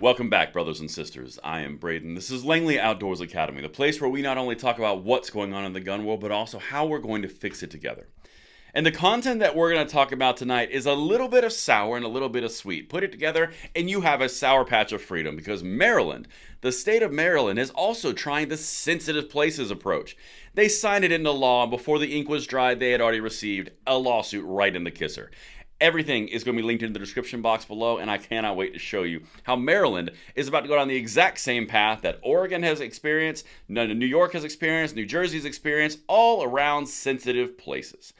Welcome back, brothers and sisters. I am Braden. This is Langley Outdoors Academy, the place where we not only talk about what's going on in the gun world, but also how we're going to fix it together. And the content that we're going to talk about tonight is a little bit of sour and a little bit of sweet. Put it together and you have a sour patch of freedom, because Maryland, the state of Maryland, is also trying the sensitive places approach. They signed it into law, and before the ink was dry, they had already received a lawsuit right in the kisser. Everything is going to be linked in the description box below, and I cannot wait to show you how Maryland is about to go down the exact same path that Oregon has experienced, New York has experienced, New Jersey has experienced, all around sensitive places.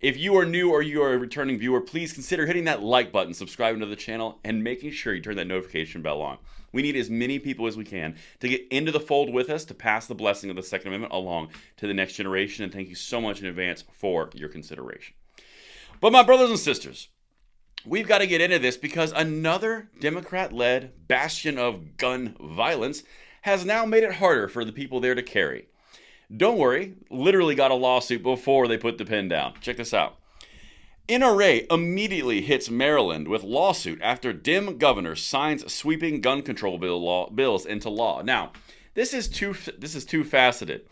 If you are new or you are a returning viewer, please consider hitting that like button, subscribing to the channel, and making sure you turn that notification bell on. We need as many people as we can to get into the fold with us to pass the blessing of the Second Amendment along to the next generation, and thank you so much in advance for your consideration. But my brothers and sisters, we've got to get into this because another Democrat-led bastion of gun violence has now made it harder for the people there to carry. Don't worry, literally got a lawsuit before they put the pen down. Check this out. NRA immediately hits Maryland with lawsuit after Dem governor signs sweeping gun control bills into law. Now, this is too faceted.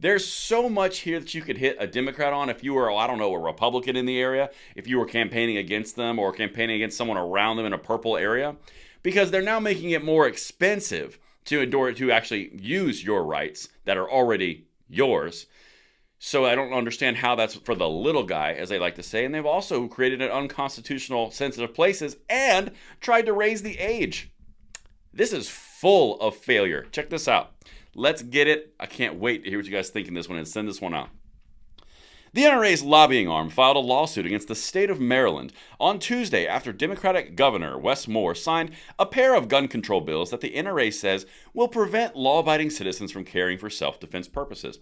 There's so much here that you could hit a Democrat on if you were, I don't know, a Republican in the area, if you were campaigning against them or campaigning against someone around them in a purple area, because they're now making it more expensive to actually use your rights that are already yours. So I don't understand how that's for the little guy, as they like to say. And they've also created an unconstitutional sensitive places and tried to raise the age. This is full of failure. Check this out. Let's get it. I can't wait to hear what you guys think in this one and send this one out. The NRA's lobbying arm filed a lawsuit against the state of Maryland on Tuesday after Democratic Governor Wes Moore signed a pair of gun control bills that the NRA says will prevent law-abiding citizens from carrying for self-defense purposes.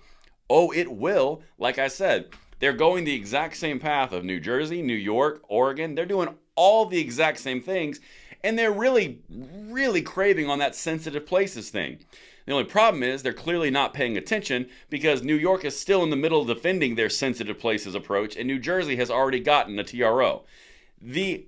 Oh, it will. Like I said, they're going the exact same path of New Jersey, New York, Oregon. They're doing all the exact same things, and they're really, really craving on that sensitive places thing. The only problem is they're clearly not paying attention because New York is still in the middle of defending their sensitive places approach, and New Jersey has already gotten a TRO. The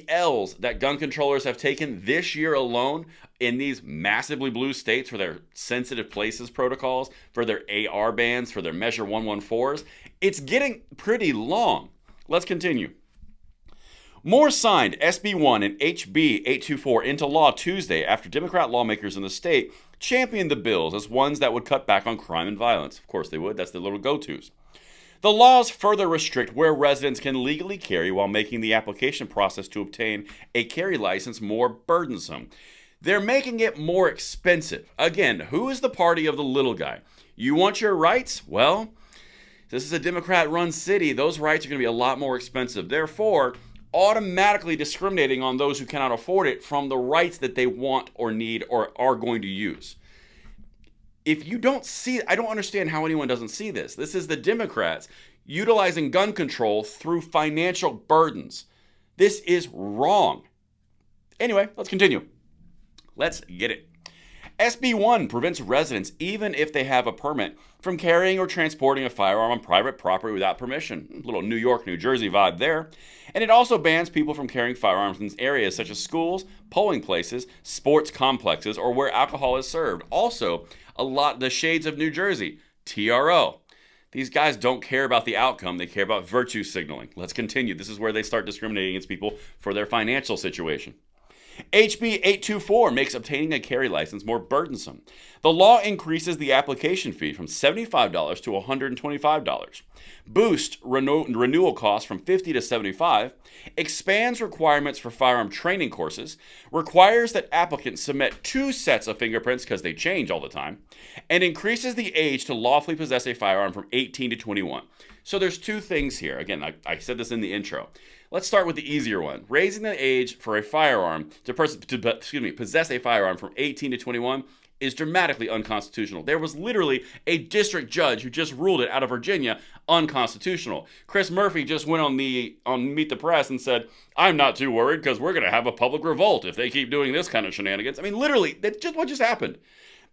L's that gun controllers have taken this year alone in these massively blue states for their sensitive places protocols, for their AR bans, for their Measure 114s, it's getting pretty long. Let's continue. Moore signed SB 1 and HB 824 into law Tuesday after Democrat lawmakers in the state championed the bills as ones that would cut back on crime and violence. Of course they would. That's their little go-tos. The laws further restrict where residents can legally carry while making the application process to obtain a carry license more burdensome. They're making it more expensive. Again, who is the party of the little guy? You want your rights? Well, this is a Democrat-run city. Those rights are going to be a lot more expensive. Therefore, automatically discriminating on those who cannot afford it from the rights that they want or need or are going to use. If you don't see, I don't understand how anyone doesn't see this. This is the Democrats utilizing gun control through financial burdens. This is wrong. Anyway, let's continue. Let's get it. SB 1 prevents residents, even if they have a permit, from carrying or transporting a firearm on private property without permission. A little New York, New Jersey vibe there. And it also bans people from carrying firearms in areas such as schools, polling places, sports complexes, or where alcohol is served. Also, the shades of New Jersey, TRO. These guys don't care about the outcome, they care about virtue signaling. Let's continue. This is where they start discriminating against people for their financial situation. HB 824 makes obtaining a carry license more burdensome. The law increases the application fee from $75 to $125, boosts renewal costs from $50 to $75, expands requirements for firearm training courses, requires that applicants submit 2 sets of fingerprints because they change all the time, and increases the age to lawfully possess a firearm from 18 to 21. So there's 2 things here. Again, I said this in the intro. Let's start with the easier one. Raising the age for a firearm possess a firearm from 18 to 21 is dramatically unconstitutional. There was literally a district judge who just ruled it out of Virginia unconstitutional. Chris Murphy just went on Meet the Press and said, "I'm not too worried because we're going to have a public revolt if they keep doing this kind of shenanigans." I mean, literally, that's just what just happened.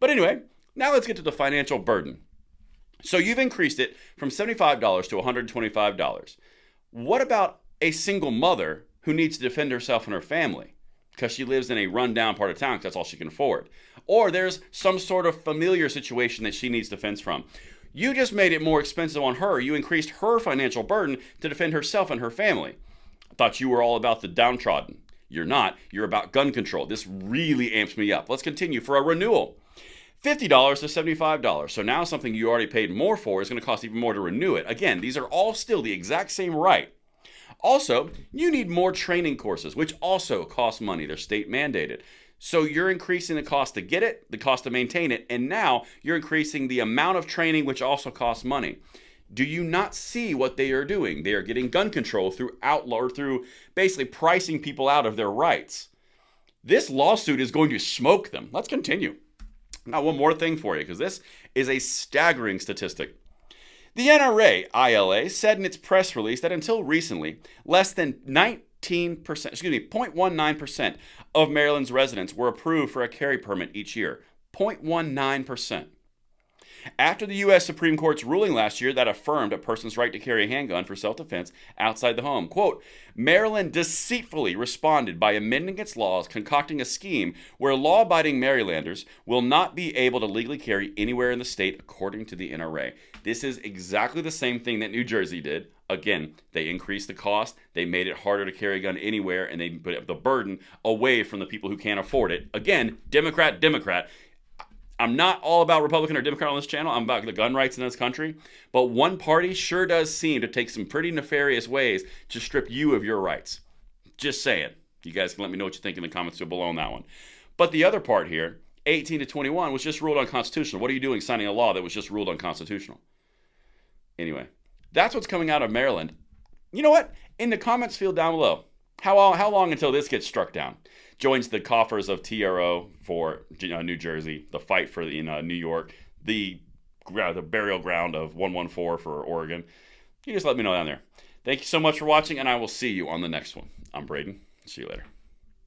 But anyway, now let's get to the financial burden. So you've increased it from $75 to $125. What about a single mother who needs to defend herself and her family? because she lives in a rundown part of town because that's all she can afford. Or there's some sort of familiar situation that she needs defense from. You just made it more expensive on her. You increased her financial burden to defend herself and her family. I thought you were all about the downtrodden. You're not. You're about gun control. This really amps me up. Let's continue for a renewal. $50 to $75. So now something you already paid more for is going to cost even more to renew it. Again, these are all still the exact same right. Also, you need more training courses, which also cost money. They're state mandated. So you're increasing the cost to get it, the cost to maintain it, and now you're increasing the amount of training, which also costs money. Do you not see what they are doing? They are getting gun control through outlaw, or through basically pricing people out of their rights. This lawsuit is going to smoke them. Let's continue. Now, one more thing for you, because this is a staggering statistic. The NRA, ILA, said in its press release that until recently, less than 0.19% of Maryland's residents were approved for a carry permit each year. 0.19%. After the U.S. Supreme Court's ruling last year that affirmed a person's right to carry a handgun for self-defense outside the home, quote, Maryland deceitfully responded by amending its laws, concocting a scheme where law-abiding Marylanders will not be able to legally carry anywhere in the state, according to the NRA. This is exactly the same thing that New Jersey did. Again, they increased the cost, they made it harder to carry a gun anywhere, and they put the burden away from the people who can't afford it. Again, Democrat. I'm not all about Republican or Democrat on this channel. I'm about the gun rights in this country. But one party sure does seem to take some pretty nefarious ways to strip you of your rights. Just saying. You guys can let me know what you think in the comments below on that one. But the other part here, 18 to 21, was just ruled unconstitutional. What are you doing signing a law that was just ruled unconstitutional? Anyway, that's what's coming out of Maryland. You know what? In the comments field down below, how long until this gets struck down? Joins the coffers of TRO for New Jersey, the fight for New York, the burial ground of 114 for Oregon. You just let me know down there. Thank you so much for watching, and I will see you on the next one. I'm Braden. See you later.